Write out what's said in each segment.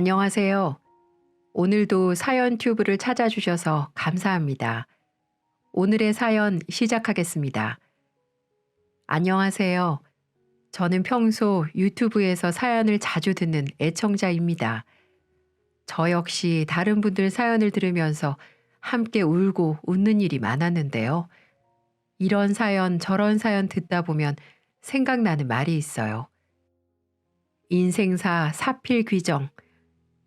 안녕하세요. 오늘도 사연 튜브를 찾아주셔서 감사합니다. 오늘의 사연 시작하겠습니다. 안녕하세요. 저는 평소 유튜브에서 사연을 자주 듣는 애청자입니다. 저 역시 다른 분들 사연을 들으면서 함께 울고 웃는 일이 많았는데요. 이런 사연 저런 사연 듣다 보면 생각나는 말이 있어요. 인생사 사필귀정.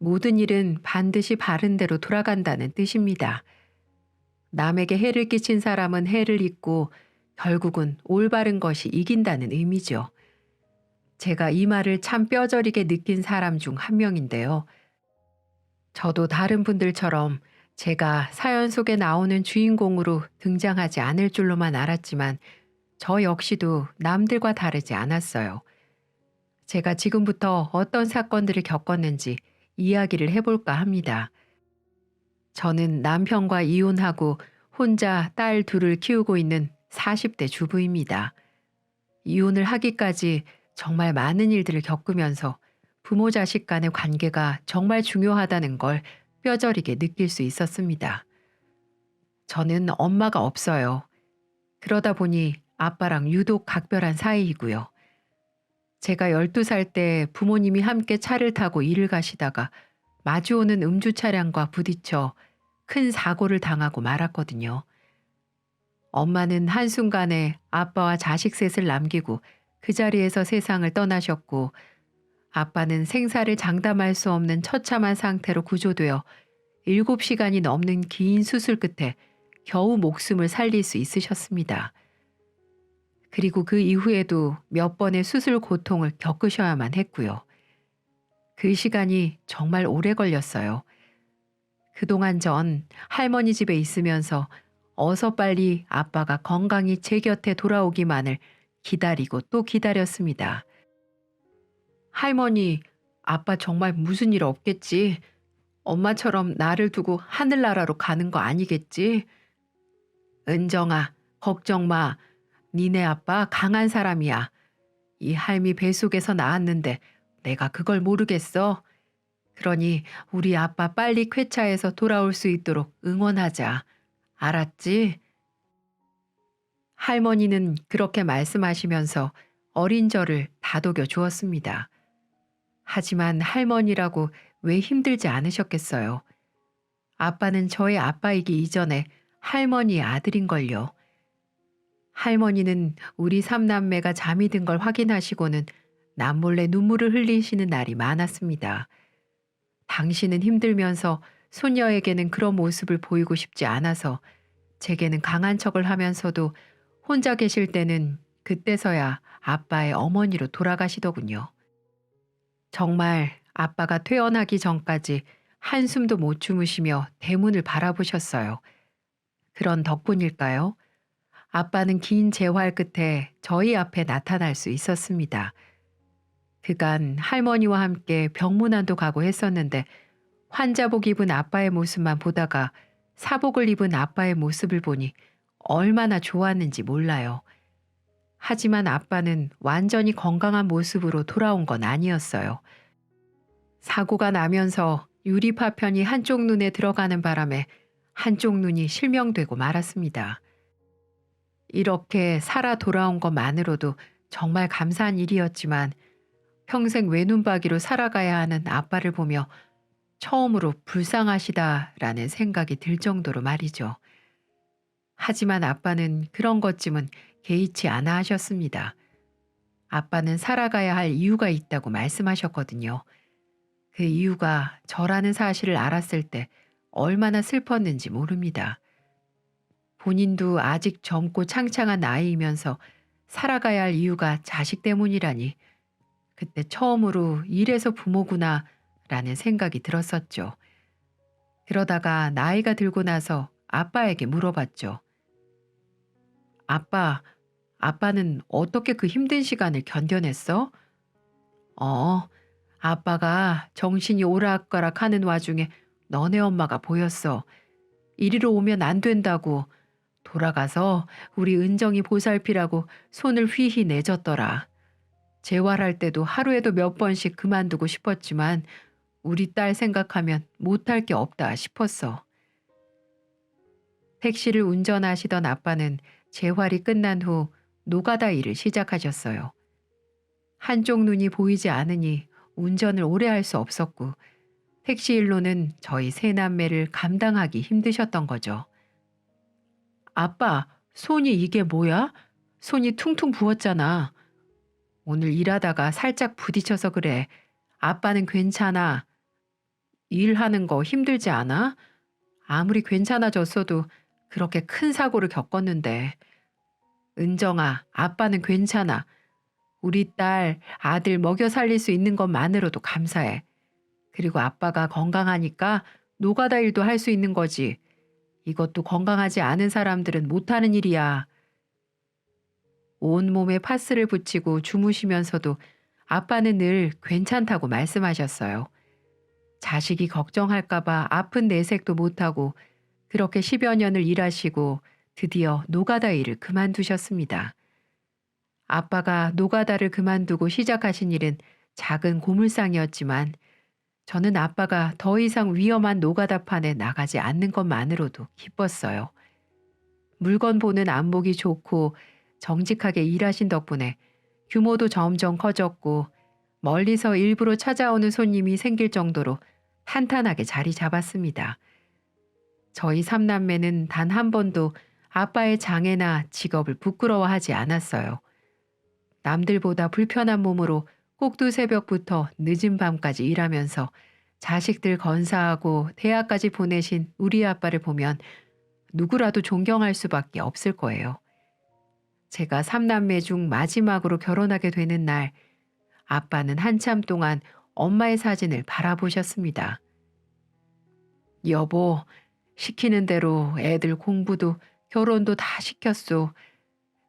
모든 일은 반드시 바른 대로 돌아간다는 뜻입니다. 남에게 해를 끼친 사람은 해를 입고 결국은 올바른 것이 이긴다는 의미죠. 제가 이 말을 참 뼈저리게 느낀 사람 중 한 명인데요. 저도 다른 분들처럼 제가 사연 속에 나오는 주인공으로 등장하지 않을 줄로만 알았지만 저 역시도 남들과 다르지 않았어요. 제가 지금부터 어떤 사건들을 겪었는지 이야기를 해볼까 합니다. 저는 남편과 이혼하고 혼자 딸 둘을 키우고 있는 40대 주부입니다. 이혼을 하기까지 정말 많은 일들을 겪으면서 부모 자식 간의 관계가 정말 중요하다는 걸 뼈저리게 느낄 수 있었습니다. 저는 엄마가 없어요. 그러다 보니 아빠랑 유독 각별한 사이이고요. 제가 12살 때 부모님이 함께 차를 타고 일을 가시다가 마주오는 음주 차량과 부딪혀 큰 사고를 당하고 말았거든요. 엄마는 한순간에 아빠와 자식 셋을 남기고 그 자리에서 세상을 떠나셨고, 아빠는 생사를 장담할 수 없는 처참한 상태로 구조되어 7시간이 넘는 긴 수술 끝에 겨우 목숨을 살릴 수 있으셨습니다. 그리고 그 이후에도 몇 번의 수술 고통을 겪으셔야만 했고요. 그 시간이 정말 오래 걸렸어요. 그동안 전 할머니 집에 있으면서 어서 빨리 아빠가 건강히 제 곁에 돌아오기만을 기다리고 또 기다렸습니다. 할머니, 아빠 정말 무슨 일 없겠지? 엄마처럼 나를 두고 하늘나라로 가는 거 아니겠지? 은정아, 걱정 마. 니네 아빠 강한 사람이야. 이 할미 뱃속에서 나왔는데 내가 그걸 모르겠어. 그러니 우리 아빠 빨리 쾌차해서 돌아올 수 있도록 응원하자. 알았지? 할머니는 그렇게 말씀하시면서 어린 저를 다독여 주었습니다. 하지만 할머니라고 왜 힘들지 않으셨겠어요. 아빠는 저의 아빠이기 이전에 할머니의 아들인걸요. 할머니는 우리 삼남매가 잠이 든 걸 확인하시고는 남몰래 눈물을 흘리시는 날이 많았습니다. 당신은 힘들면서 손녀에게는 그런 모습을 보이고 싶지 않아서 제게는 강한 척을 하면서도 혼자 계실 때는 그때서야 아빠의 어머니로 돌아가시더군요. 정말 아빠가 퇴원하기 전까지 한숨도 못 주무시며 대문을 바라보셨어요. 그런 덕분일까요? 아빠는 긴 재활 끝에 저희 앞에 나타날 수 있었습니다. 그간 할머니와 함께 병문안도 가고 했었는데 환자복 입은 아빠의 모습만 보다가 사복을 입은 아빠의 모습을 보니 얼마나 좋았는지 몰라요. 하지만 아빠는 완전히 건강한 모습으로 돌아온 건 아니었어요. 사고가 나면서 유리 파편이 한쪽 눈에 들어가는 바람에 한쪽 눈이 실명되고 말았습니다. 이렇게 살아 돌아온 것만으로도 정말 감사한 일이었지만 평생 외눈박이로 살아가야 하는 아빠를 보며 처음으로 불쌍하시다라는 생각이 들 정도로 말이죠. 하지만 아빠는 그런 것쯤은 개의치 않아 하셨습니다. 아빠는 살아가야 할 이유가 있다고 말씀하셨거든요. 그 이유가 저라는 사실을 알았을 때 얼마나 슬펐는지 모릅니다. 본인도 아직 젊고 창창한 나이이면서 살아가야 할 이유가 자식 때문이라니 그때 처음으로 이래서 부모구나 라는 생각이 들었었죠. 그러다가 나이가 들고 나서 아빠에게 물어봤죠. 아빠, 아빠는 어떻게 그 힘든 시간을 견뎌냈어? 어, 아빠가 정신이 오락가락 하는 와중에 너네 엄마가 보였어. 이리로 오면 안 된다고. 돌아가서 우리 은정이 보살피라고 손을 휘휘 내줬더라. 재활할 때도 하루에도 몇 번씩 그만두고 싶었지만 우리 딸 생각하면 못할 게 없다 싶었어. 택시를 운전하시던 아빠는 재활이 끝난 후 노가다 일을 시작하셨어요. 한쪽 눈이 보이지 않으니 운전을 오래 할 수 없었고 택시 일로는 저희 세 남매를 감당하기 힘드셨던 거죠. 아빠, 손이 이게 뭐야? 손이 퉁퉁 부었잖아. 오늘 일하다가 살짝 부딪혀서 그래. 아빠는 괜찮아. 일하는 거 힘들지 않아? 아무리 괜찮아졌어도 그렇게 큰 사고를 겪었는데. 은정아, 아빠는 괜찮아. 우리 딸, 아들 먹여 살릴 수 있는 것만으로도 감사해. 그리고 아빠가 건강하니까 노가다 일도 할 수 있는 거지. 이것도 건강하지 않은 사람들은 못하는 일이야. 온몸에 파스를 붙이고 주무시면서도 아빠는 늘 괜찮다고 말씀하셨어요. 자식이 걱정할까봐 아픈 내색도 못하고 그렇게 10여 년을 일하시고 드디어 노가다 일을 그만두셨습니다. 아빠가 노가다를 그만두고 시작하신 일은 작은 고물상이었지만 저는 아빠가 더 이상 위험한 노가다판에 나가지 않는 것만으로도 기뻤어요. 물건 보는 안목이 좋고 정직하게 일하신 덕분에 규모도 점점 커졌고 멀리서 일부러 찾아오는 손님이 생길 정도로 탄탄하게 자리 잡았습니다. 저희 삼남매는 단 한 번도 아빠의 장애나 직업을 부끄러워하지 않았어요. 남들보다 불편한 몸으로 꼭두 새벽부터 늦은 밤까지 일하면서 자식들 건사하고 대학까지 보내신 우리 아빠를 보면 누구라도 존경할 수밖에 없을 거예요. 제가 삼남매 중 마지막으로 결혼하게 되는 날, 아빠는 한참 동안 엄마의 사진을 바라보셨습니다. 여보, 시키는 대로 애들 공부도 결혼도 다 시켰소.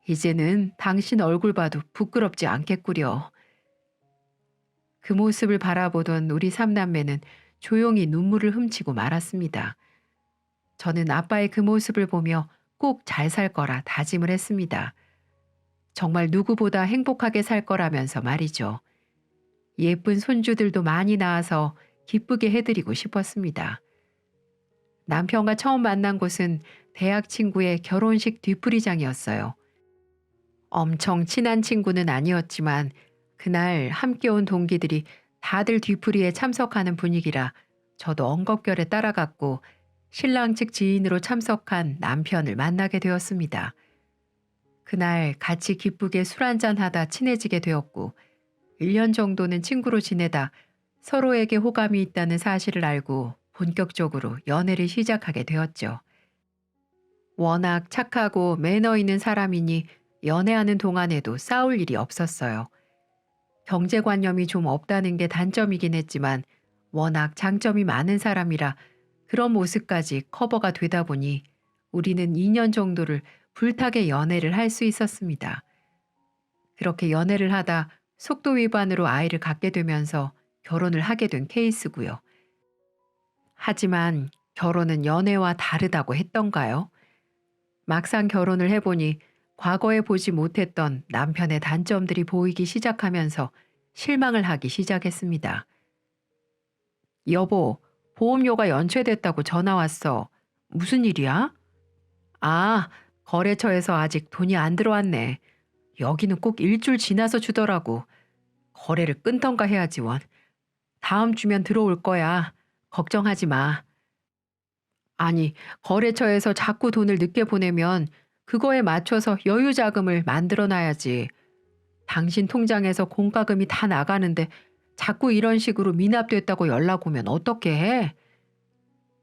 이제는 당신 얼굴 봐도 부끄럽지 않겠구려. 그 모습을 바라보던 우리 삼남매는 조용히 눈물을 훔치고 말았습니다. 저는 아빠의 그 모습을 보며 꼭 잘 살 거라 다짐을 했습니다. 정말 누구보다 행복하게 살 거라면서 말이죠. 예쁜 손주들도 많이 낳아서 기쁘게 해드리고 싶었습니다. 남편과 처음 만난 곳은 대학 친구의 결혼식 뒤풀이장이었어요. 엄청 친한 친구는 아니었지만 그날 함께 온 동기들이 다들 뒤풀이에 참석하는 분위기라 저도 엉겁결에 따라갔고 신랑 측 지인으로 참석한 남편을 만나게 되었습니다. 그날 같이 기쁘게 술 한잔 하다 친해지게 되었고 1년 정도는 친구로 지내다 서로에게 호감이 있다는 사실을 알고 본격적으로 연애를 시작하게 되었죠. 워낙 착하고 매너 있는 사람이니 연애하는 동안에도 싸울 일이 없었어요. 경제관념이 좀 없다는 게 단점이긴 했지만 워낙 장점이 많은 사람이라 그런 모습까지 커버가 되다 보니 우리는 2년 정도를 불타게 연애를 할 수 있었습니다. 그렇게 연애를 하다 속도 위반으로 아이를 갖게 되면서 결혼을 하게 된 케이스고요. 하지만 결혼은 연애와 다르다고 했던가요? 막상 결혼을 해보니 과거에 보지 못했던 남편의 단점들이 보이기 시작하면서 실망을 하기 시작했습니다. 여보, 보험료가 연체됐다고 전화 왔어. 무슨 일이야? 아, 거래처에서 아직 돈이 안 들어왔네. 여기는 꼭 일주일 지나서 주더라고. 거래를 끊던가 해야지 원. 다음 주면 들어올 거야. 걱정하지 마. 아니, 거래처에서 자꾸 돈을 늦게 보내면 그거에 맞춰서 여유 자금을 만들어 놔야지. 당신 통장에서 공과금이 다 나가는데 자꾸 이런 식으로 미납됐다고 연락 오면 어떻게 해?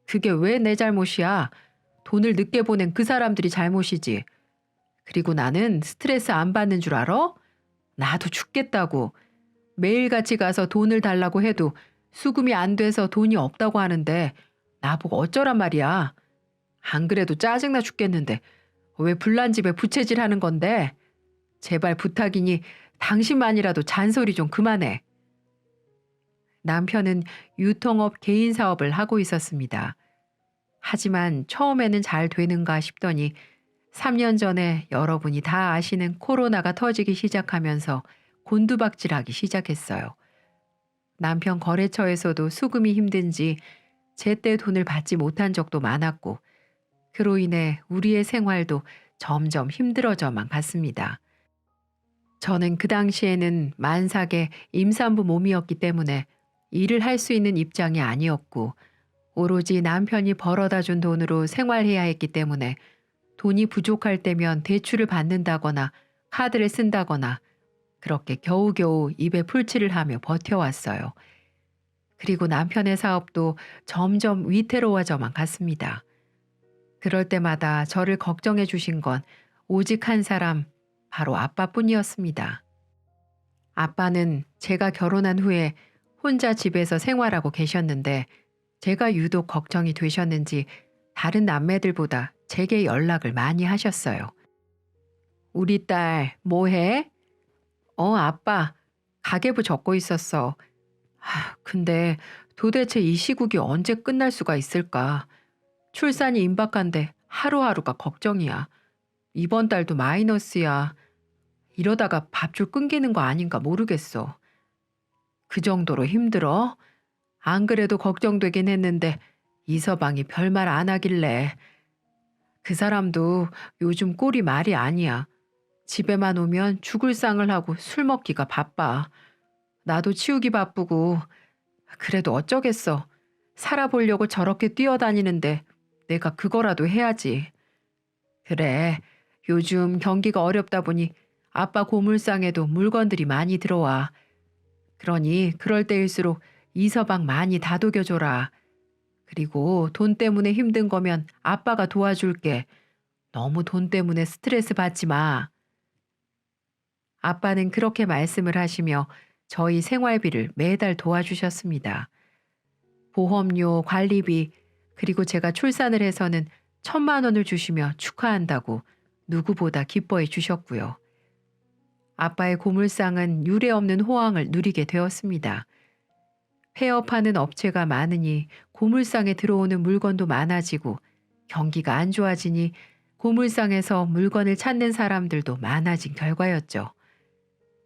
그게 왜 내 잘못이야? 돈을 늦게 보낸 그 사람들이 잘못이지. 그리고 나는 스트레스 안 받는 줄 알아? 나도 죽겠다고. 매일같이 가서 돈을 달라고 해도 수금이 안 돼서 돈이 없다고 하는데 나보고 어쩌란 말이야. 안 그래도 짜증나 죽겠는데 왜 불난 집에 부채질 하는 건데? 제발 부탁이니 당신만이라도 잔소리 좀 그만해. 남편은 유통업 개인 사업을 하고 있었습니다. 하지만 처음에는 잘 되는가 싶더니 3년 전에 여러분이 다 아시는 코로나가 터지기 시작하면서 곤두박질하기 시작했어요. 남편 거래처에서도 수금이 힘든지 제때 돈을 받지 못한 적도 많았고 그로 인해 우리의 생활도 점점 힘들어져만 갔습니다. 저는 그 당시에는 만삭의 임산부 몸이었기 때문에 일을 할 수 있는 입장이 아니었고 오로지 남편이 벌어다 준 돈으로 생활해야 했기 때문에 돈이 부족할 때면 대출을 받는다거나 카드를 쓴다거나 그렇게 겨우겨우 입에 풀칠을 하며 버텨왔어요. 그리고 남편의 사업도 점점 위태로워져만 갔습니다. 그럴 때마다 저를 걱정해 주신 건 오직 한 사람, 바로 아빠뿐이었습니다. 아빠는 제가 결혼한 후에 혼자 집에서 생활하고 계셨는데 제가 유독 걱정이 되셨는지 다른 남매들보다 제게 연락을 많이 하셨어요. 우리 딸, 뭐 해? 아빠, 가계부 적고 있었어. 근데 도대체 이 시국이 언제 끝날 수가 있을까? 출산이 임박한데 하루하루가 걱정이야. 이번 달도 마이너스야. 이러다가 밥줄 끊기는 거 아닌가 모르겠어. 그 정도로 힘들어? 안 그래도 걱정되긴 했는데 이서방이 별말 안 하길래. 그 사람도 요즘 꼴이 말이 아니야. 집에만 오면 죽을 상을 하고 술 먹기가 바빠. 나도 치우기 바쁘고. 그래도 어쩌겠어. 살아보려고 저렇게 뛰어다니는데 내가 그거라도 해야지. 그래, 요즘 경기가 어렵다 보니 아빠 고물상에도 물건들이 많이 들어와. 그러니 그럴 때일수록 이서방 많이 다독여줘라. 그리고 돈 때문에 힘든 거면 아빠가 도와줄게. 너무 돈 때문에 스트레스 받지 마. 아빠는 그렇게 말씀을 하시며 저희 생활비를 매달 도와주셨습니다. 보험료, 관리비, 그리고 제가 출산을 해서는 1,000만 원을 주시며 축하한다고 누구보다 기뻐해 주셨고요. 아빠의 고물상은 유례없는 호황을 누리게 되었습니다. 폐업하는 업체가 많으니 고물상에 들어오는 물건도 많아지고 경기가 안 좋아지니 고물상에서 물건을 찾는 사람들도 많아진 결과였죠.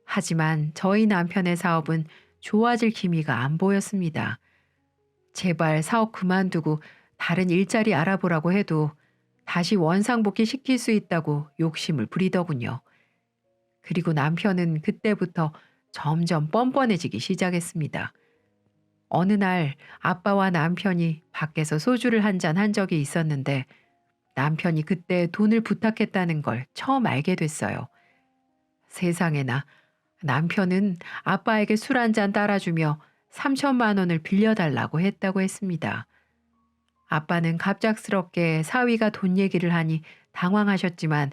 하지만 저희 남편의 사업은 좋아질 기미가 안 보였습니다. 제발 사업 그만두고 다른 일자리 알아보라고 해도 다시 원상복귀 시킬 수 있다고 욕심을 부리더군요. 그리고 남편은 그때부터 점점 뻔뻔해지기 시작했습니다. 어느 날 아빠와 남편이 밖에서 소주를 한 잔 한 적이 있었는데 남편이 그때 돈을 부탁했다는 걸 처음 알게 됐어요. 세상에나 남편은 아빠에게 술 한 잔 따라주며 3,000만 원을 빌려달라고 했다고 했습니다. 아빠는 갑작스럽게 사위가 돈 얘기를 하니 당황하셨지만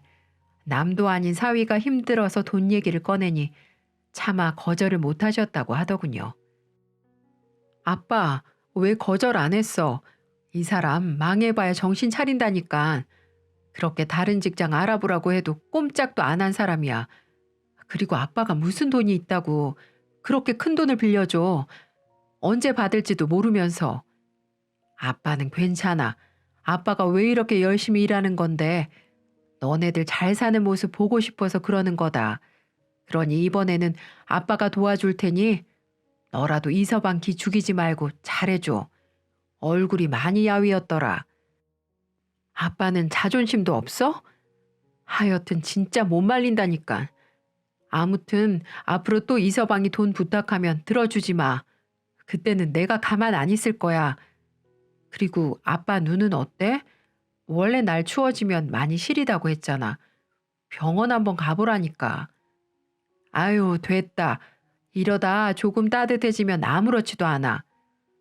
남도 아닌 사위가 힘들어서 돈 얘기를 꺼내니 차마 거절을 못하셨다고 하더군요. 아빠, 왜 거절 안 했어? 이 사람 망해봐야 정신 차린다니까. 그렇게 다른 직장 알아보라고 해도 꼼짝도 안 한 사람이야. 그리고 아빠가 무슨 돈이 있다고 그렇게 큰 돈을 빌려줘. 언제 받을지도 모르면서. 아빠는 괜찮아. 아빠가 왜 이렇게 열심히 일하는 건데 너네들 잘 사는 모습 보고 싶어서 그러는 거다. 그러니 이번에는 아빠가 도와줄 테니 너라도 이서방 기 죽이지 말고 잘해줘. 얼굴이 많이 야위었더라. 아빠는 자존심도 없어? 하여튼 진짜 못 말린다니까. 아무튼 앞으로 또 이서방이 돈 부탁하면 들어주지 마. 그때는 내가 가만 안 있을 거야. 그리고 아빠 눈은 어때? 원래 날 추워지면 많이 시리다고 했잖아. 병원 한번 가보라니까. 아유, 됐다. 이러다 조금 따뜻해지면 아무렇지도 않아.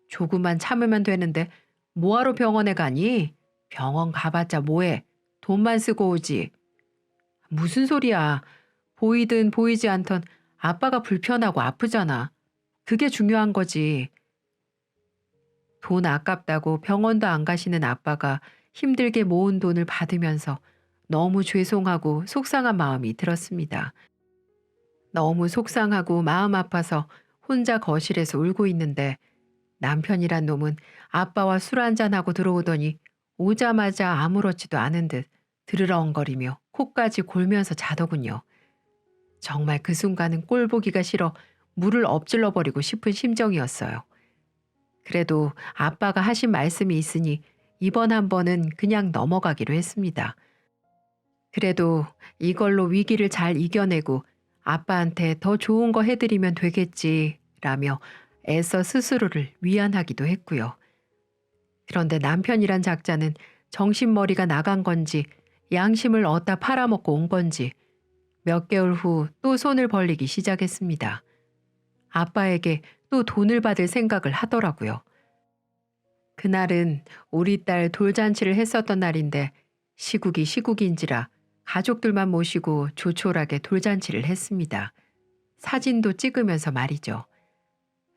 조금만 참으면 되는데 뭐하러 병원에 가니? 병원 가봤자 뭐해. 돈만 쓰고 오지. 무슨 소리야. 보이든 보이지 않던 아빠가 불편하고 아프잖아. 그게 중요한 거지. 돈 아깝다고 병원도 안 가시는 아빠가 힘들게 모은 돈을 받으면서 너무 죄송하고 속상한 마음이 들었습니다. 너무 속상하고 마음 아파서 혼자 거실에서 울고 있는데 남편이란 놈은 아빠와 술 한잔하고 들어오더니 오자마자 아무렇지도 않은 듯 드르렁거리며 코까지 골면서 자더군요. 정말 그 순간은 꼴 보기가 싫어 물을 엎질러 버리고 싶은 심정이었어요. 그래도 아빠가 하신 말씀이 있으니 이번 한 번은 그냥 넘어가기로 했습니다. 그래도 이걸로 위기를 잘 이겨내고 아빠한테 더 좋은 거 해드리면 되겠지라며 애써 스스로를 위안하기도 했고요. 그런데 남편이란 작자는 정신머리가 나간 건지 양심을 얻다 팔아먹고 온 건지 몇 개월 후 또 손을 벌리기 시작했습니다. 아빠에게 또 돈을 받을 생각을 하더라고요. 그날은 우리 딸 돌잔치를 했었던 날인데 시국이 시국인지라 가족들만 모시고 조촐하게 돌잔치를 했습니다. 사진도 찍으면서 말이죠.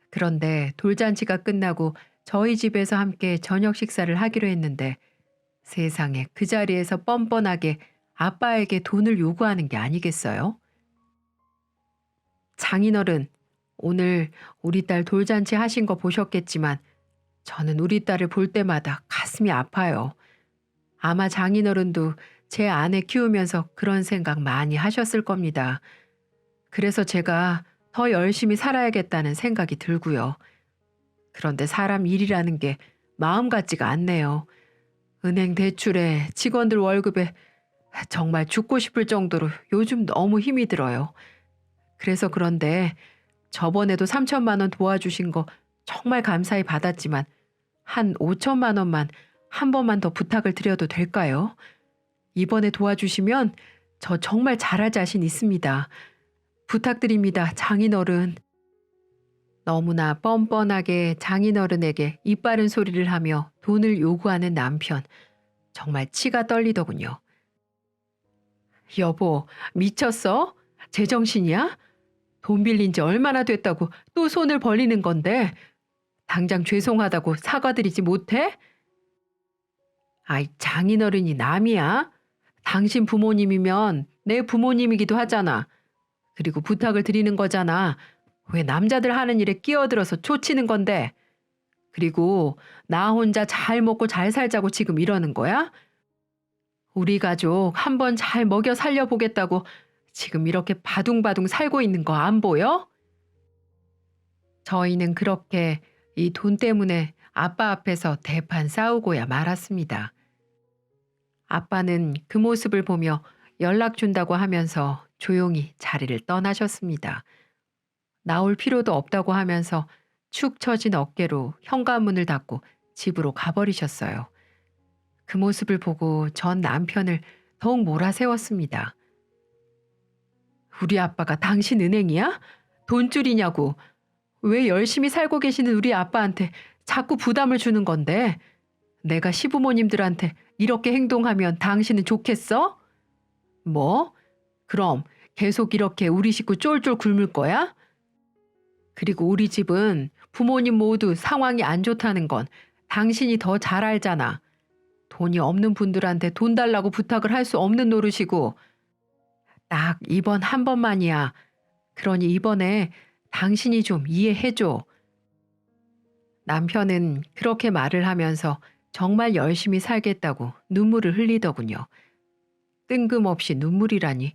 그런데 돌잔치가 끝나고 저희 집에서 함께 저녁 식사를 하기로 했는데 세상에 그 자리에서 뻔뻔하게 아빠에게 돈을 요구하는 게 아니겠어요? 장인어른, 오늘 우리 딸 돌잔치 하신 거 보셨겠지만 저는 우리 딸을 볼 때마다 가슴이 아파요. 아마 장인어른도 제 아내 키우면서 그런 생각 많이 하셨을 겁니다. 그래서 제가 더 열심히 살아야겠다는 생각이 들고요. 그런데 사람 일이라는 게 마음 같지가 않네요. 은행 대출에 직원들 월급에 정말 죽고 싶을 정도로 요즘 너무 힘이 들어요. 그래서 그런데 저번에도 3천만 원 도와주신 거 정말 감사히 받았지만 한 5천만 원만 한 번만 더 부탁을 드려도 될까요? 이번에 도와주시면 저 정말 잘할 자신 있습니다. 부탁드립니다, 장인어른. 너무나 뻔뻔하게 장인어른에게 이빠른 소리를 하며 돈을 요구하는 남편. 정말 치가 떨리더군요. 여보, 미쳤어? 제정신이야? 돈 빌린 지 얼마나 됐다고 또 손을 벌리는 건데 당장 죄송하다고 사과드리지 못해? 아이, 장인어른이 남이야? 당신 부모님이면 내 부모님이기도 하잖아. 그리고 부탁을 드리는 거잖아. 왜 남자들 하는 일에 끼어들어서 초치는 건데? 그리고 나 혼자 잘 먹고 잘 살자고 지금 이러는 거야? 우리 가족 한번 잘 먹여 살려보겠다고 지금 이렇게 바둥바둥 살고 있는 거 안 보여? 저희는 그렇게 이 돈 때문에 아빠 앞에서 대판 싸우고야 말았습니다. 아빠는 그 모습을 보며 연락 준다고 하면서 조용히 자리를 떠나셨습니다. 나올 필요도 없다고 하면서 축 처진 어깨로 현관문을 닫고 집으로 가버리셨어요. 그 모습을 보고 전 남편을 더욱 몰아세웠습니다. 우리 아빠가 당신 은행이야? 돈줄이냐고. 왜 열심히 살고 계시는 우리 아빠한테 자꾸 부담을 주는 건데? 내가 시부모님들한테 이렇게 행동하면 당신은 좋겠어? 뭐? 그럼 계속 이렇게 우리 식구 쫄쫄 굶을 거야? 그리고 우리 집은 부모님 모두 상황이 안 좋다는 건 당신이 더 잘 알잖아. 돈이 없는 분들한테 돈 달라고 부탁을 할 수 없는 노릇이고 딱 이번 한 번만이야. 그러니 이번에 당신이 좀 이해해줘. 남편은 그렇게 말을 하면서 정말 열심히 살겠다고 눈물을 흘리더군요. 뜬금없이 눈물이라니.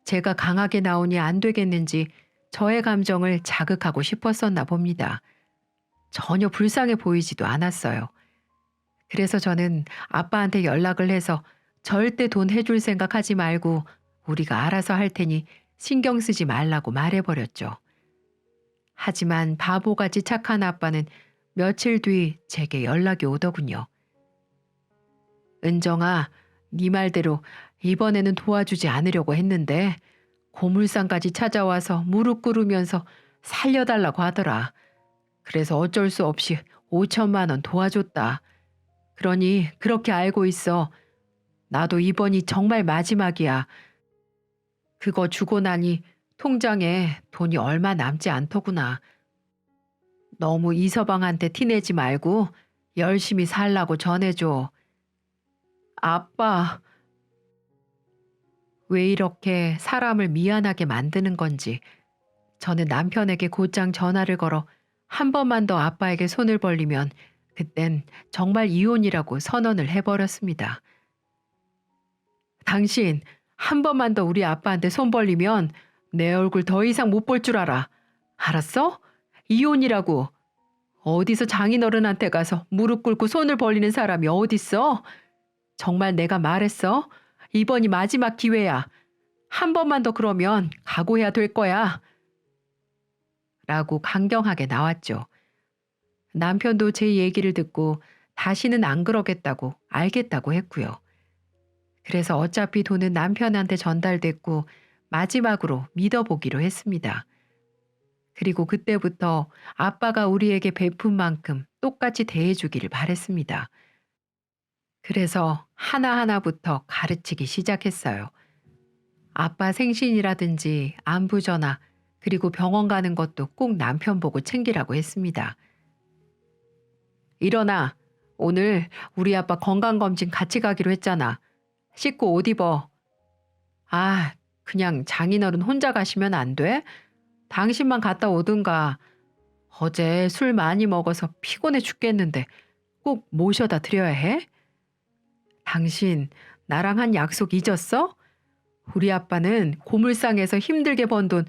제가 강하게 나오니 안 되겠는지 저의 감정을 자극하고 싶었었나 봅니다. 전혀 불쌍해 보이지도 않았어요. 그래서 저는 아빠한테 연락을 해서 절대 돈 해줄 생각하지 말고 우리가 알아서 할 테니 신경 쓰지 말라고 말해버렸죠. 하지만 바보같이 착한 아빠는 며칠 뒤 제게 연락이 오더군요. 은정아, 네 말대로 이번에는 도와주지 않으려고 했는데 고물상까지 찾아와서 무릎 꿇으면서 살려달라고 하더라. 그래서 어쩔 수 없이 5천만 원 도와줬다. 그러니 그렇게 알고 있어. 나도 이번이 정말 마지막이야. 그거 주고 나니 통장에 돈이 얼마 남지 않더구나. 너무 이서방한테 티내지 말고 열심히 살라고 전해줘. 아빠, 왜 이렇게 사람을 미안하게 만드는 건지 저는 남편에게 곧장 전화를 걸어 한 번만 더 아빠에게 손을 벌리면 그땐 정말 이혼이라고 선언을 해버렸습니다. 당신 한 번만 더 우리 아빠한테 손 벌리면 내 얼굴 더 이상 못 볼 줄 알아. 알았어? 이혼이라고. 어디서 장인어른한테 가서 무릎 꿇고 손을 벌리는 사람이 어딨어? 정말 내가 말했어. 이번이 마지막 기회야. 한 번만 더 그러면 각오해야 될 거야. 라고 강경하게 나왔죠. 남편도 제 얘기를 듣고 다시는 안 그러겠다고 알겠다고 했고요. 그래서 어차피 돈은 남편한테 전달됐고 마지막으로 믿어보기로 했습니다. 그리고 그때부터 아빠가 우리에게 베푼 만큼 똑같이 대해주기를 바랬습니다. 그래서 하나하나부터 가르치기 시작했어요. 아빠 생신이라든지 안부 전화, 그리고 병원 가는 것도 꼭 남편 보고 챙기라고 했습니다. 일어나. 오늘 우리 아빠 건강검진 같이 가기로 했잖아. 씻고 옷 입어. 아, 그냥 장인어른 혼자 가시면 안 돼? 당신만 갔다 오든가. 어제 술 많이 먹어서 피곤해 죽겠는데 꼭 모셔다 드려야 해? 당신 나랑 한 약속 잊었어? 우리 아빠는 고물상에서 힘들게 번 돈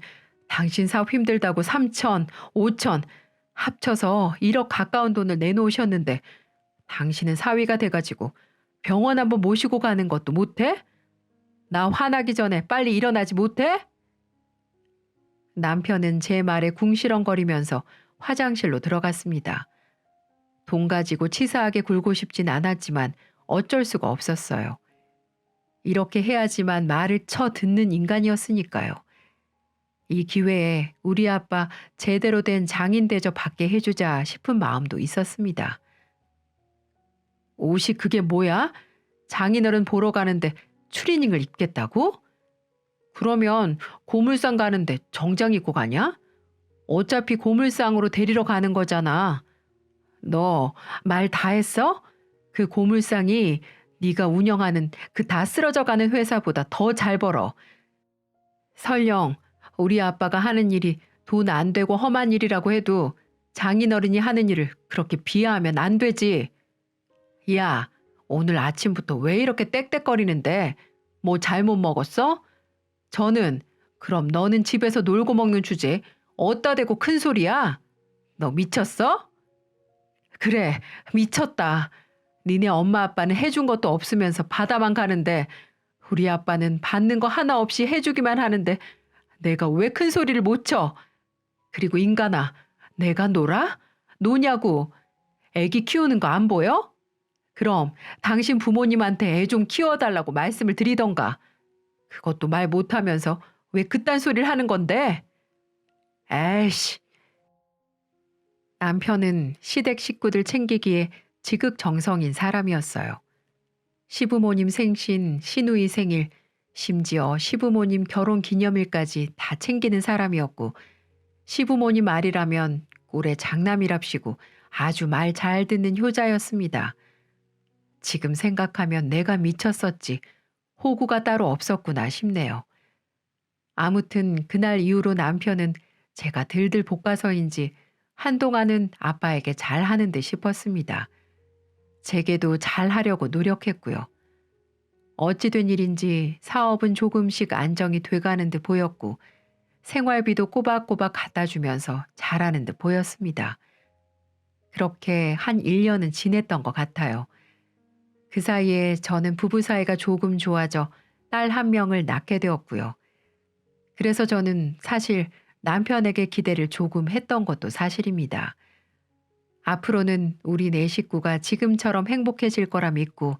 당신 사업 힘들다고 3천, 5천 합쳐서 1억 가까운 돈을 내놓으셨는데 당신은 사위가 돼가지고 병원 한번 모시고 가는 것도 못해? 나 화나기 전에 빨리 일어나지 못해? 남편은 제 말에 궁시렁거리면서 화장실로 들어갔습니다. 돈 가지고 치사하게 굴고 싶진 않았지만 어쩔 수가 없었어요. 이렇게 해야지만 말을 쳐 듣는 인간이었으니까요. 이 기회에 우리 아빠 제대로 된 장인 대접 받게 해주자 싶은 마음도 있었습니다. 옷이 그게 뭐야? 장인어른 보러 가는데 추리닝을 입겠다고? 그러면 고물상 가는데 정장 입고 가냐? 어차피 고물상으로 데리러 가는 거잖아. 너 말 다 했어? 그 고물상이 네가 운영하는 그 다 쓰러져가는 회사보다 더 잘 벌어. 설령 우리 아빠가 하는 일이 돈 안 되고 험한 일이라고 해도 장인어른이 하는 일을 그렇게 비하하면 안 되지. 야, 오늘 아침부터 왜 이렇게 떽떽거리는데? 뭐 잘못 먹었어? 그럼 너는 집에서 놀고 먹는 주제 어디다 대고 큰 소리야? 너 미쳤어? 그래, 미쳤다. 니네 엄마 아빠는 해준 것도 없으면서 받아만 가는데 우리 아빠는 받는 거 하나 없이 해주기만 하는데 내가 왜 큰 소리를 못 쳐? 그리고 인간아, 내가 놀아? 노냐고. 애기 키우는 거 안 보여? 그럼 당신 부모님한테 애 좀 키워달라고 말씀을 드리던가. 그것도 말 못하면서 왜 그딴 소리를 하는 건데? 에이씨. 남편은 시댁 식구들 챙기기에 지극정성인 사람이었어요. 시부모님 생신, 시누이 생일, 심지어 시부모님 결혼 기념일까지 다 챙기는 사람이었고 시부모님 말이라면 꼴의 장남이랍시고 아주 말 잘 듣는 효자였습니다. 지금 생각하면 내가 미쳤었지 호구가 따로 없었구나 싶네요. 아무튼 그날 이후로 남편은 제가 들들 볶아서인지 한동안은 아빠에게 잘하는 듯 싶었습니다. 제게도 잘하려고 노력했고요. 어찌된 일인지 사업은 조금씩 안정이 돼가는 듯 보였고 생활비도 꼬박꼬박 갖다 주면서 잘하는 듯 보였습니다. 그렇게 한 1년은 지냈던 것 같아요. 그 사이에 저는 부부 사이가 조금 좋아져 딸 한 명을 낳게 되었고요. 그래서 저는 사실 남편에게 기대를 조금 했던 것도 사실입니다. 앞으로는 우리 네 식구가 지금처럼 행복해질 거라 믿고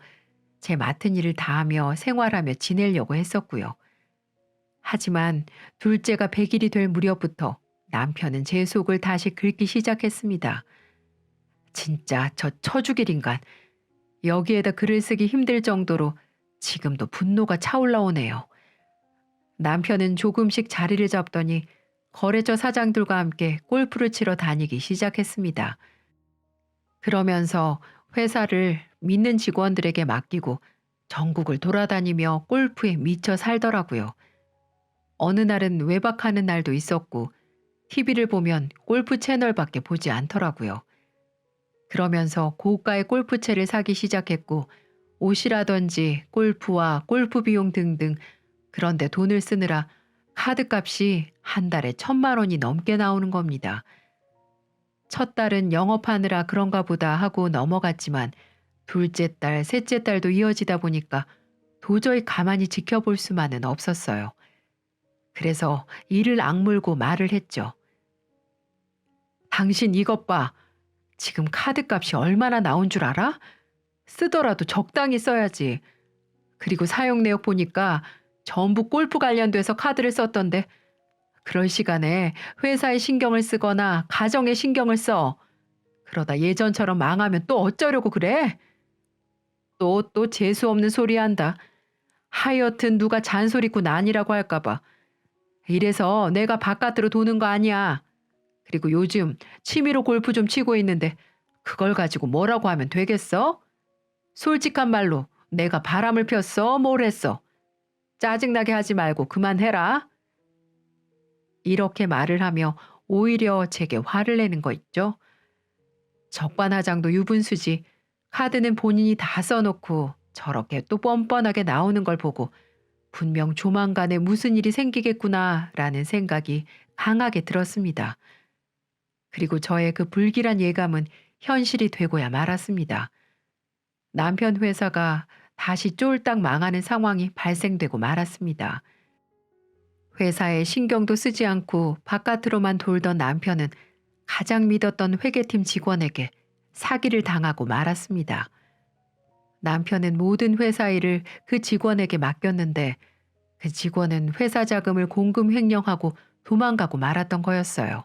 제 맡은 일을 다하며 생활하며 지내려고 했었고요. 하지만 둘째가 100일이 될 무렵부터 남편은 제 속을 다시 긁기 시작했습니다. 진짜 저 처죽일 인간. 여기에다 글을 쓰기 힘들 정도로 지금도 분노가 차올라오네요. 남편은 조금씩 자리를 잡더니 거래처 사장들과 함께 골프를 치러 다니기 시작했습니다. 그러면서 회사를 믿는 직원들에게 맡기고 전국을 돌아다니며 골프에 미쳐 살더라고요. 어느 날은 외박하는 날도 있었고 TV를 보면 골프 채널밖에 보지 않더라고요. 그러면서 고가의 골프채를 사기 시작했고 옷이라든지 골프와 골프 비용 등등 그런데 돈을 쓰느라 카드값이 한 달에 1,000만 원이 넘게 나오는 겁니다. 첫 달은 영업하느라 그런가 보다 하고 넘어갔지만 둘째 달, 셋째 달도 이어지다 보니까 도저히 가만히 지켜볼 수만은 없었어요. 그래서 이를 악물고 말을 했죠. 당신 이것 봐. 지금 카드값이 얼마나 나온 줄 알아? 쓰더라도 적당히 써야지. 그리고 사용 내역 보니까 전부 골프 관련돼서 카드를 썼던데 그럴 시간에 회사에 신경을 쓰거나 가정에 신경을 써. 그러다 예전처럼 망하면 또 어쩌려고 그래? 또 재수 없는 소리 한다. 하여튼 누가 잔소리꾼 아니라고 할까 봐. 이래서 내가 바깥으로 도는 거 아니야. 그리고 요즘 취미로 골프 좀 치고 있는데 그걸 가지고 뭐라고 하면 되겠어? 솔직한 말로 내가 바람을 폈어? 뭘 했어? 짜증나게 하지 말고 그만해라. 이렇게 말을 하며 오히려 제게 화를 내는 거 있죠. 적반하장도 유분수지. 카드는 본인이 다 써놓고 저렇게 또 뻔뻔하게 나오는 걸 보고 분명 조만간에 무슨 일이 생기겠구나라는 생각이 강하게 들었습니다. 그리고 저의 그 불길한 예감은 현실이 되고야 말았습니다. 남편 회사가 다시 쫄딱 망하는 상황이 발생되고 말았습니다. 회사에 신경도 쓰지 않고 바깥으로만 돌던 남편은 가장 믿었던 회계팀 직원에게 사기를 당하고 말았습니다. 남편은 모든 회사 일을 그 직원에게 맡겼는데 그 직원은 회사 자금을 공금 횡령하고 도망가고 말았던 거였어요.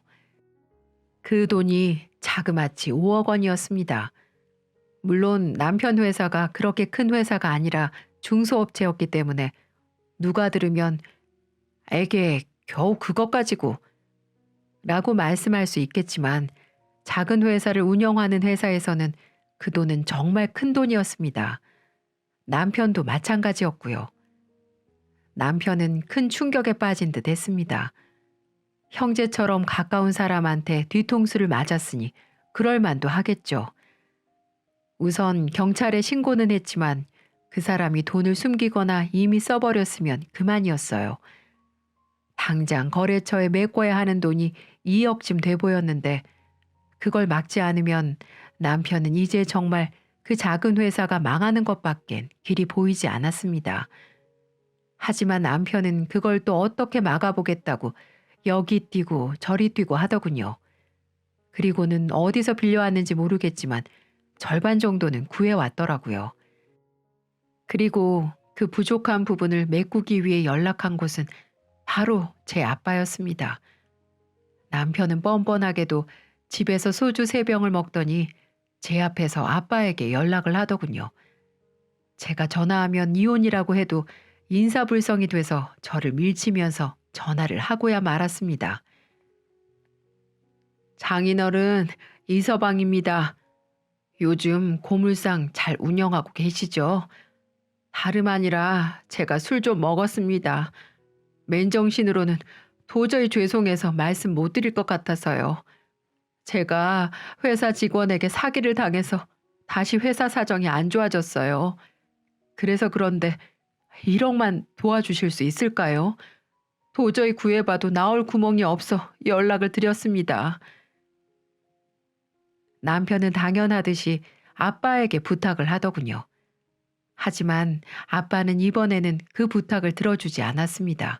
그 돈이 자그마치 5억 원이었습니다. 물론 남편 회사가 그렇게 큰 회사가 아니라 중소업체였기 때문에 누가 들으면 에게 겨우 그것 가지고 라고 말씀할 수 있겠지만 작은 회사를 운영하는 회사에서는 그 돈은 정말 큰 돈이었습니다. 남편도 마찬가지였고요. 남편은 큰 충격에 빠진 듯 했습니다. 형제처럼 가까운 사람한테 뒤통수를 맞았으니 그럴 만도 하겠죠. 우선 경찰에 신고는 했지만 그 사람이 돈을 숨기거나 이미 써버렸으면 그만이었어요. 당장 거래처에 메꿔야 하는 돈이 2억쯤 돼 보였는데 그걸 막지 않으면 남편은 이제 정말 그 작은 회사가 망하는 것밖엔 길이 보이지 않았습니다. 하지만 남편은 그걸 또 어떻게 막아보겠다고 여기 뛰고 저리 뛰고 하더군요. 그리고는 어디서 빌려왔는지 모르겠지만 절반 정도는 구해왔더라고요. 그리고 그 부족한 부분을 메꾸기 위해 연락한 곳은 바로 제 아빠였습니다. 남편은 뻔뻔하게도 집에서 소주 3병을 먹더니 제 앞에서 아빠에게 연락을 하더군요. 제가 전화하면 이혼이라고 해도 인사불성이 돼서 저를 밀치면서 전화를 하고야 말았습니다. 장인어른, 이서방입니다. 요즘 고물상 잘 운영하고 계시죠? 다름 아니라 제가 술 좀 먹었습니다. 맨정신으로는 도저히 죄송해서 말씀 못 드릴 것 같아서요. 제가 회사 직원에게 사기를 당해서 다시 회사 사정이 안 좋아졌어요. 그래서 그런데 1억만 도와주실 수 있을까요? 도저히 구해봐도 나올 구멍이 없어 연락을 드렸습니다. 남편은 당연하듯이 아빠에게 부탁을 하더군요. 하지만 아빠는 이번에는 그 부탁을 들어주지 않았습니다.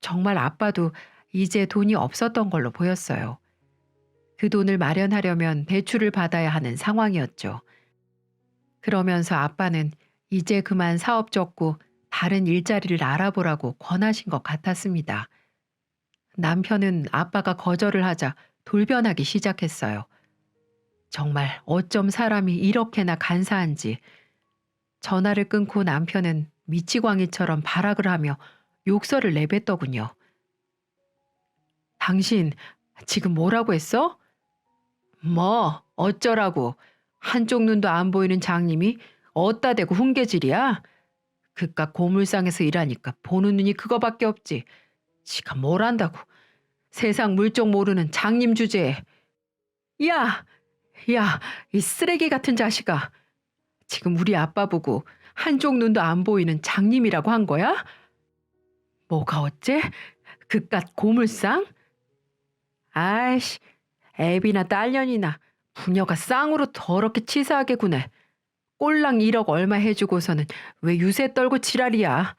정말 아빠도 이제 돈이 없었던 걸로 보였어요. 그 돈을 마련하려면 대출을 받아야 하는 상황이었죠. 그러면서 아빠는 이제 그만 사업 접고 다른 일자리를 알아보라고 권하신 것 같았습니다. 남편은 아빠가 거절을 하자 돌변하기 시작했어요. 정말 어쩜 사람이 이렇게나 간사한지. 전화를 끊고 남편은 미치광이처럼 발악을 하며 욕설을 내뱉더군요. 당신 지금 뭐라고 했어? 뭐 어쩌라고. 한쪽 눈도 안 보이는 장님이 어따 대고 훈계질이야? 그깟 고물상에서 일하니까 보는 눈이 그거밖에 없지. 지가 뭘 안다고. 세상 물정 모르는 장님 주제에. 야! 야! 이 쓰레기 같은 자식아. 지금 우리 아빠 보고 한쪽 눈도 안 보이는 장님이라고 한 거야? 뭐가 어째? 그깟 고물상? 아이씨, 애비나 딸년이나 부녀가 쌍으로 더럽게 치사하게 구네. 꼴랑 1억 얼마 해주고서는 왜 유세 떨고 지랄이야.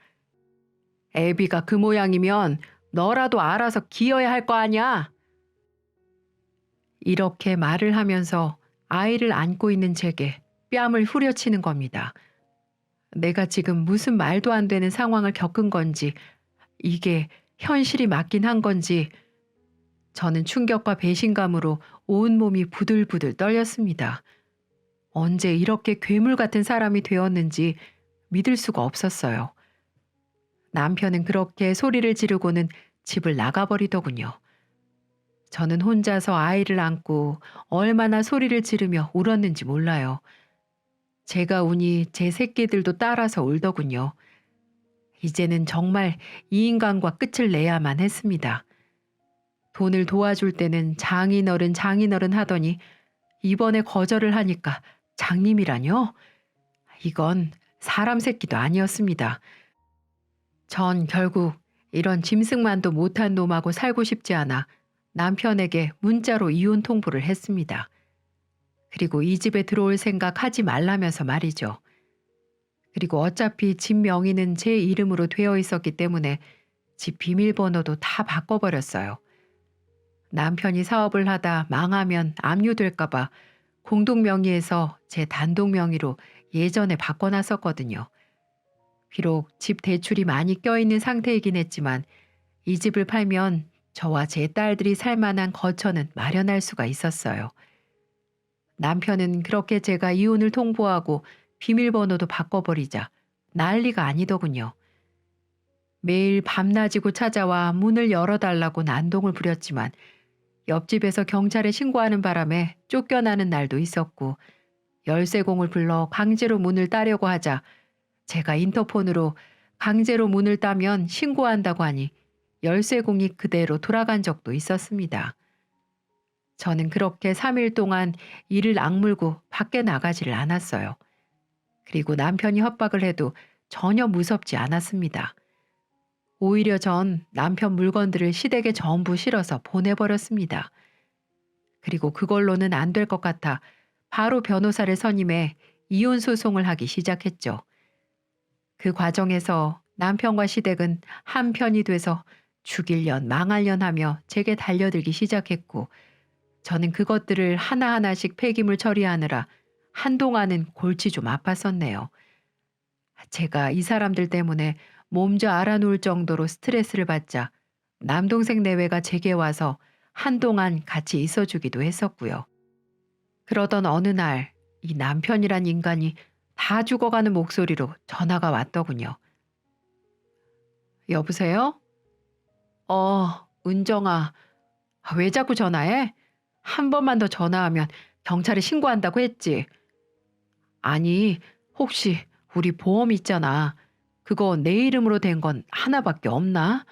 애비가 그 모양이면 너라도 알아서 기어야 할 거 아냐. 이렇게 말을 하면서 아이를 안고 있는 제게 뺨을 후려치는 겁니다. 내가 지금 무슨 말도 안 되는 상황을 겪은 건지, 이게 현실이 맞긴 한 건지, 저는 충격과 배신감으로 온몸이 부들부들 떨렸습니다. 언제 이렇게 괴물 같은 사람이 되었는지 믿을 수가 없었어요. 남편은 그렇게 소리를 지르고는 집을 나가버리더군요. 저는 혼자서 아이를 안고 얼마나 소리를 지르며 울었는지 몰라요. 제가 우니 제 새끼들도 따라서 울더군요. 이제는 정말 이 인간과 끝을 내야만 했습니다. 돈을 도와줄 때는 장인어른 하더니 이번에 거절을 하니까 장님이라뇨? 이건 사람 새끼도 아니었습니다. 전 결국 이런 짐승만도 못한 놈하고 살고 싶지 않아 남편에게 문자로 이혼 통보를 했습니다. 그리고 이 집에 들어올 생각 하지 말라면서 말이죠. 그리고 어차피 집 명의는 제 이름으로 되어 있었기 때문에 집 비밀번호도 다 바꿔버렸어요. 남편이 사업을 하다 망하면 압류될까봐 공동 명의에서 제 단독 명의로 예전에 바꿔놨었거든요. 비록 집 대출이 많이 껴있는 상태이긴 했지만 이 집을 팔면 저와 제 딸들이 살 만한 거처는 마련할 수가 있었어요. 남편은 그렇게 제가 이혼을 통보하고 비밀번호도 바꿔버리자 난리가 아니더군요. 매일 밤낮이고 찾아와 문을 열어달라고 난동을 부렸지만 옆집에서 경찰에 신고하는 바람에 쫓겨나는 날도 있었고 열쇠공을 불러 강제로 문을 따려고 하자 제가 인터폰으로 강제로 문을 따면 신고한다고 하니 열쇠공이 그대로 돌아간 적도 있었습니다. 저는 그렇게 3일 동안 이를 악물고 밖에 나가지를 않았어요. 그리고 남편이 협박을 해도 전혀 무섭지 않았습니다. 오히려 전 남편 물건들을 시댁에 전부 실어서 보내버렸습니다. 그리고 그걸로는 안 될 것 같아 바로 변호사를 선임해 이혼 소송을 하기 시작했죠. 그 과정에서 남편과 시댁은 한편이 돼서 죽일년 망할년 하며 제게 달려들기 시작했고 저는 그것들을 하나하나씩 폐기물 처리하느라 한동안은 골치 좀 아팠었네요. 제가 이 사람들 때문에 몸져 알아놓을 정도로 스트레스를 받자 남동생 내외가 제게 와서 한동안 같이 있어주기도 했었고요. 그러던 어느 날 이 남편이란 인간이 다 죽어가는 목소리로 전화가 왔더군요. 여보세요? 은정아. 왜 자꾸 전화해? 한 번만 더 전화하면 경찰에 신고한다고 했지. 아니, 혹시 우리 보험 있잖아. 그거 내 이름으로 된 건 하나밖에 없나?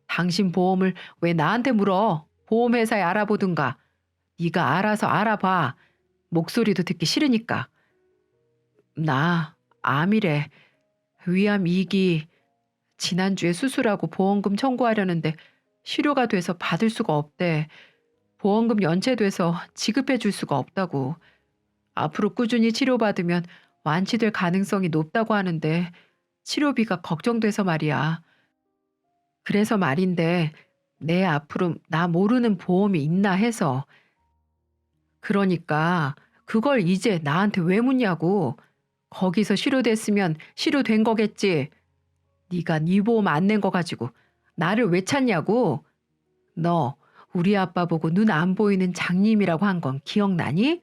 당신 보험을 왜 나한테 물어? 보험회사에 알아보든가. 네가 알아서 알아봐. 목소리도 듣기 싫으니까. 나 암이래. 위암 2기. 지난주에 수술하고 보험금 청구하려는데 실효가 돼서 받을 수가 없대. 보험금 연체돼서 지급해 줄 수가 없다고. 앞으로 꾸준히 치료받으면 완치될 가능성이 높다고 하는데 치료비가 걱정돼서 말이야. 그래서 말인데 내 앞으로 나 모르는 보험이 있나 해서. 그러니까 그걸 이제 나한테 왜 묻냐고. 거기서 실효됐으면 실효된 거겠지. 네가 네 보험 안 낸 거 가지고 나를 왜 찾냐고. 너 우리 아빠 보고 눈 안 보이는 장님이라고 한 건 기억나니?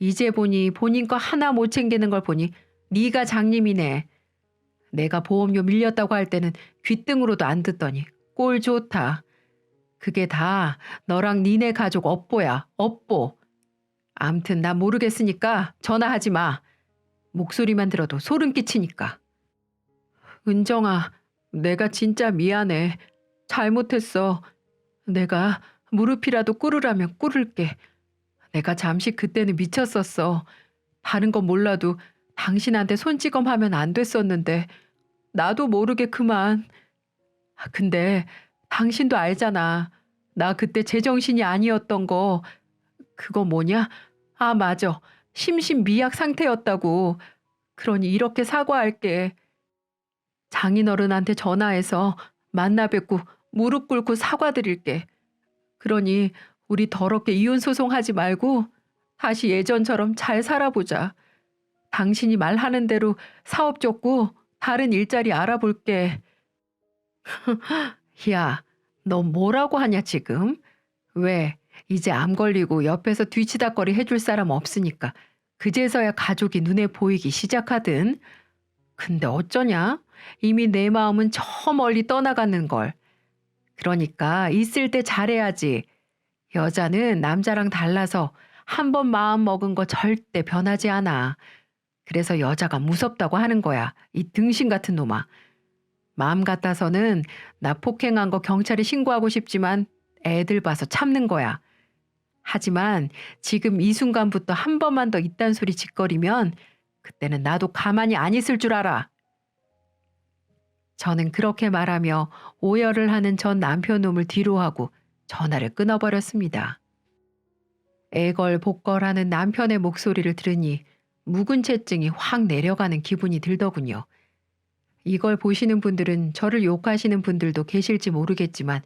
이제 보니 본인 거 하나 못 챙기는 걸 보니 네가 장님이네. 내가 보험료 밀렸다고 할 때는 귓등으로도 안 듣더니 꼴 좋다. 그게 다 너랑 니네 가족 업보야, 업보. 암튼 나 모르겠으니까 전화하지 마. 목소리만 들어도 소름 끼치니까. 은정아, 내가 진짜 미안해. 잘못했어. 내가 무릎이라도 꿇으라면 꿇을게. 내가 잠시 그때는 미쳤었어. 다른 건 몰라도 당신한테 손찌검하면 안 됐었는데 나도 모르게 그만. 근데 당신도 알잖아. 나 그때 제정신이 아니었던 거. 그거 뭐냐? 아, 맞아. 심신미약 상태였다고. 그러니 이렇게 사과할게. 장인어른한테 전화해서 만나 뵙고 무릎 꿇고 사과드릴게. 그러니 우리 더럽게 이혼 소송하지 말고 다시 예전처럼 잘 살아보자. 당신이 말하는 대로 사업 줬고 다른 일자리 알아볼게. 야, 너 뭐라고 하냐 지금? 왜? 이제 암 걸리고 옆에서 뒤치다꺼리 해줄 사람 없으니까 그제서야 가족이 눈에 보이기 시작하든. 근데 어쩌냐? 이미 내 마음은 저 멀리 떠나가는 걸. 그러니까 있을 때 잘해야지. 여자는 남자랑 달라서 한 번 마음 먹은 거 절대 변하지 않아. 그래서 여자가 무섭다고 하는 거야. 이 등신 같은 놈아. 마음 같아서는 나 폭행한 거 경찰에 신고하고 싶지만 애들 봐서 참는 거야. 하지만 지금 이 순간부터 한 번만 더 이딴 소리 짓거리면 그때는 나도 가만히 안 있을 줄 알아. 저는 그렇게 말하며 오열을 하는 전 남편 놈을 뒤로하고 전화를 끊어버렸습니다. 애걸복걸하는 남편의 목소리를 들으니 묵은 채증이 확 내려가는 기분이 들더군요. 이걸 보시는 분들은 저를 욕하시는 분들도 계실지 모르겠지만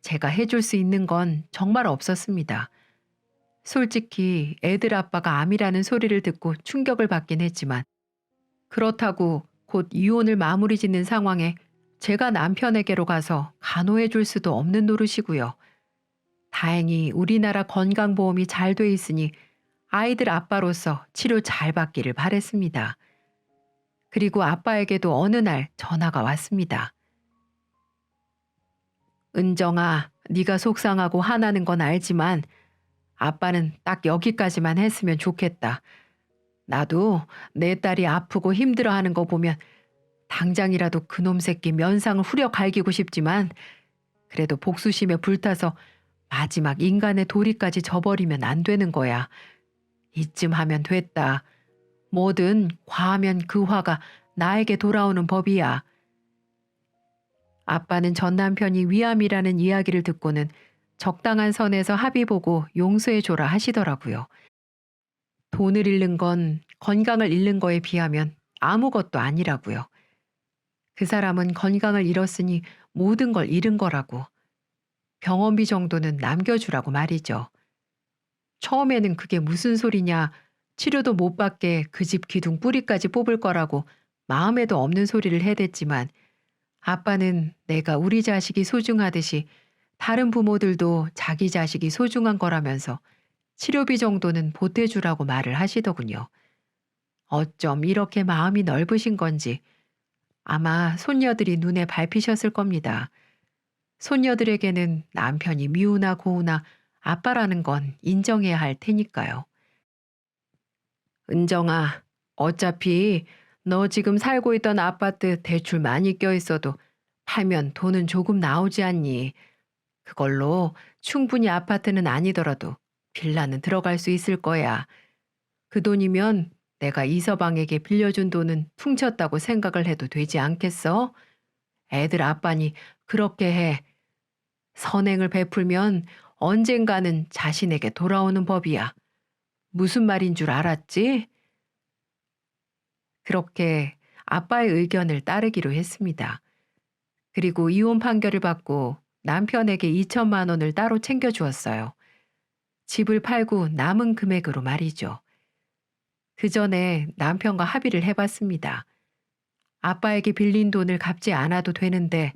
제가 해줄 수 있는 건 정말 없었습니다. 솔직히 애들 아빠가 암이라는 소리를 듣고 충격을 받긴 했지만 그렇다고 곧 이혼을 마무리 짓는 상황에 제가 남편에게로 가서 간호해 줄 수도 없는 노릇이고요. 다행히 우리나라 건강보험이 잘 돼 있으니 아이들 아빠로서 치료 잘 받기를 바랬습니다. 그리고 아빠에게도 어느 날 전화가 왔습니다. 은정아, 네가 속상하고 화나는 건 알지만 아빠는 딱 여기까지만 했으면 좋겠다. 나도 내 딸이 아프고 힘들어하는 거 보면 당장이라도 그놈 새끼 면상을 후려 갈기고 싶지만 그래도 복수심에 불타서 마지막 인간의 도리까지 저버리면 안 되는 거야. 이쯤 하면 됐다. 뭐든 과하면 그 화가 나에게 돌아오는 법이야. 아빠는 전 남편이 위암이라는 이야기를 듣고는 적당한 선에서 합의 보고 용서해줘라 하시더라고요. 돈을 잃는 건 건강을 잃는 거에 비하면 아무것도 아니라고요. 그 사람은 건강을 잃었으니 모든 걸 잃은 거라고. 병원비 정도는 남겨주라고 말이죠. 처음에는 그게 무슨 소리냐, 치료도 못 받게 그 집 기둥 뿌리까지 뽑을 거라고 마음에도 없는 소리를 해댔지만 아빠는 내가 우리 자식이 소중하듯이 다른 부모들도 자기 자식이 소중한 거라면서 치료비 정도는 보태주라고 말을 하시더군요. 어쩜 이렇게 마음이 넓으신 건지 아마 손녀들이 눈에 밟히셨을 겁니다. 손녀들에게는 남편이 미우나 고우나 아빠라는 건 인정해야 할 테니까요. 은정아, 어차피 너 지금 살고 있던 아파트 대출 많이 껴있어도 팔면 돈은 조금 나오지 않니? 그걸로 충분히 아파트는 아니더라도 빌라는 들어갈 수 있을 거야. 그 돈이면 내가 이서방에게 빌려준 돈은 퉁쳤다고 생각을 해도 되지 않겠어? 애들 아빠니 그렇게 해. 선행을 베풀면 언젠가는 자신에게 돌아오는 법이야. 무슨 말인 줄 알았지? 그렇게 아빠의 의견을 따르기로 했습니다. 그리고 이혼 판결을 받고 남편에게 2천만 원을 따로 챙겨주었어요. 집을 팔고 남은 금액으로 말이죠. 그 전에 남편과 합의를 해봤습니다. 아빠에게 빌린 돈을 갚지 않아도 되는데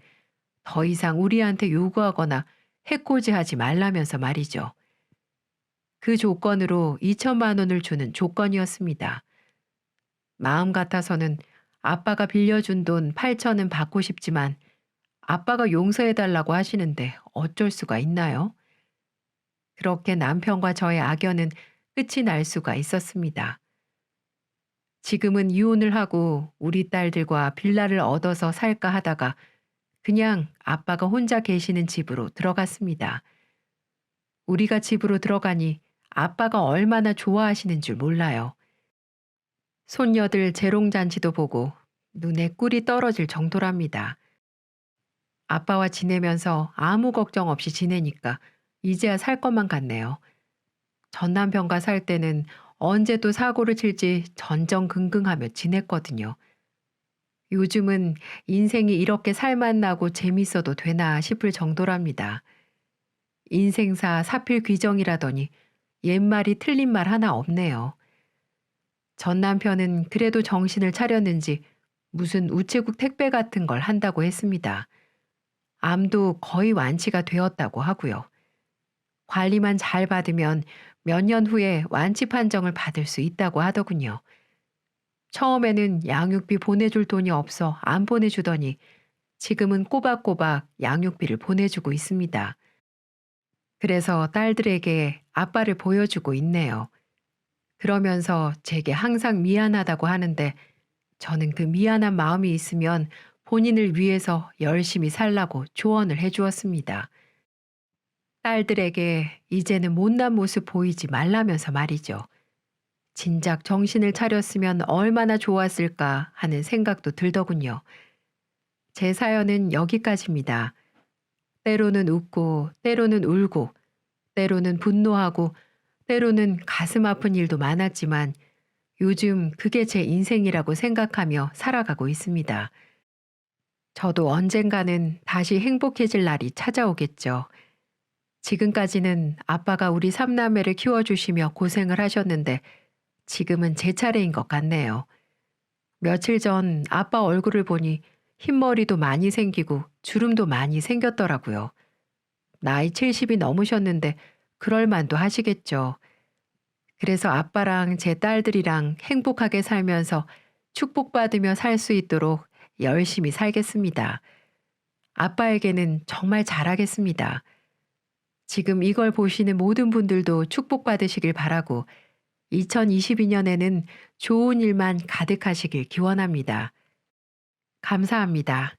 더 이상 우리한테 요구하거나 해코지하지 말라면서 말이죠. 그 조건으로 2천만 원을 주는 조건이었습니다. 마음 같아서는 아빠가 빌려준 돈 8천은 받고 싶지만 아빠가 용서해달라고 하시는데 어쩔 수가 있나요? 그렇게 남편과 저의 악연은 끝이 날 수가 있었습니다. 지금은 이혼을 하고 우리 딸들과 빌라를 얻어서 살까 하다가 그냥 아빠가 혼자 계시는 집으로 들어갔습니다. 우리가 집으로 들어가니 아빠가 얼마나 좋아하시는 줄 몰라요. 손녀들 재롱잔치도 보고 눈에 꿀이 떨어질 정도랍니다. 아빠와 지내면서 아무 걱정 없이 지내니까 이제야 살 것만 같네요. 전 남편과 살 때는 언제 또 사고를 칠지 전전긍긍하며 지냈거든요. 요즘은 인생이 이렇게 살맛나고 재밌어도 되나 싶을 정도랍니다. 인생사 사필귀정이라더니 옛말이 틀린 말 하나 없네요. 전 남편은 그래도 정신을 차렸는지 무슨 우체국 택배 같은 걸 한다고 했습니다. 암도 거의 완치가 되었다고 하고요. 관리만 잘 받으면 몇 년 후에 완치 판정을 받을 수 있다고 하더군요. 처음에는 양육비 보내줄 돈이 없어 안 보내주더니 지금은 꼬박꼬박 양육비를 보내주고 있습니다. 그래서 딸들에게 아빠를 보여주고 있네요. 그러면서 제게 항상 미안하다고 하는데 저는 그 미안한 마음이 있으면 본인을 위해서 열심히 살라고 조언을 해 주었습니다. 딸들에게 이제는 못난 모습 보이지 말라면서 말이죠. 진작 정신을 차렸으면 얼마나 좋았을까 하는 생각도 들더군요. 제 사연은 여기까지입니다. 때로는 웃고, 때로는 울고, 때로는 분노하고, 때로는 가슴 아픈 일도 많았지만 요즘 그게 제 인생이라고 생각하며 살아가고 있습니다. 저도 언젠가는 다시 행복해질 날이 찾아오겠죠. 지금까지는 아빠가 우리 삼남매를 키워주시며 고생을 하셨는데 지금은 제 차례인 것 같네요. 며칠 전 아빠 얼굴을 보니 흰머리도 많이 생기고 주름도 많이 생겼더라고요. 나이 70이 넘으셨는데 그럴 만도 하시겠죠. 그래서 아빠랑 제 딸들이랑 행복하게 살면서 축복받으며 살 수 있도록 열심히 살겠습니다. 아빠에게는 정말 잘하겠습니다. 지금 이걸 보시는 모든 분들도 축복받으시길 바라고 2022년에는 좋은 일만 가득하시길 기원합니다. 감사합니다.